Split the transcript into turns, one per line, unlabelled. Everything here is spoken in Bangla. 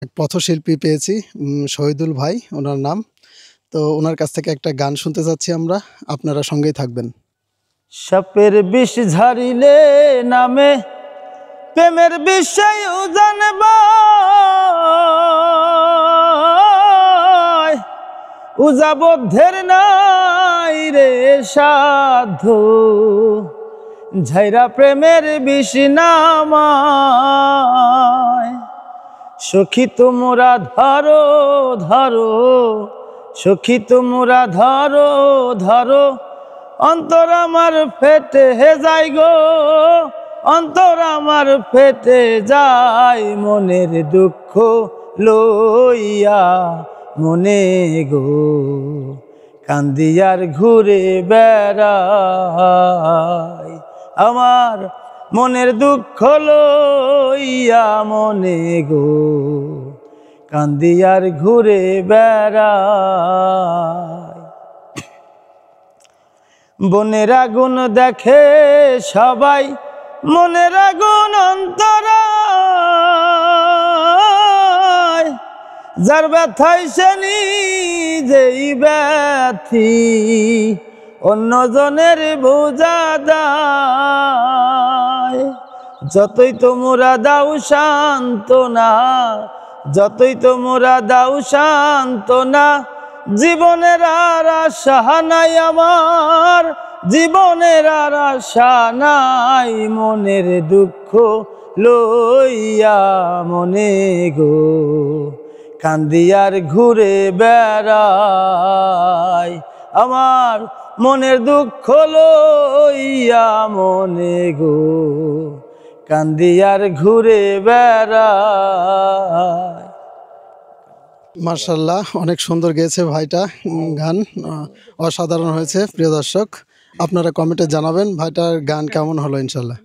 এক পথশিল্পী পেয়েছি, শহীদুল ভাই ওনার নাম। তো ওনার কাছ থেকে একটা গান শুনতে যাচ্ছি আমরা, আপনারা সঙ্গেই থাকবেন।
সাপের বিষ ঝারিলে নামে প্রেমের বিষয় জানব, উজাবদ্ধের নাই রে সাধ্য, ঝাইরা প্রেমের বিষ নামায়। সখী তোমরা ধরো ধরো, সখী তোমরা ধরো ধরো, অন্তর আমার ফেটে যায় গো, অন্তর আমার ফেটে যায়, মনের দুঃখ লইয়া মনে গো, কান্দিয়ার ঘুরে বেড়াই। আমার মনের দুঃখ লইয়া মনে গো, কান্দিয়ার ঘুরে বেড়াই। বনের আগুন দেখে সবাই, মনের আগুন অন্তরায়, যার ব্যথায় সে নিজেই ব্যথি, অন্যজনের বোঝা দায়। যতই তোমরা দাও সান্ত্বনা, যতই তোমরা দাও সান্ত্বনা, জীবনের আর আশা নাই আমার, জীবনের আর আশা নাই, মনের দুঃখ লইয়া মনে গো, কান্দিয়ার ঘুরে বেড়াই। আমার মনের দুঃখ লইয়া মনে গো, কান্দিয়ার ঘুরে বেড়াই।
মার্শাল্লাহ, অনেক সুন্দর গেয়েছে ভাইটা গান, অসাধারণ হয়েছে। প্রিয় দর্শক, আপনারা কমেন্টে জানাবেন ভাইটার গান কেমন হলো। ইনশাল্লাহ।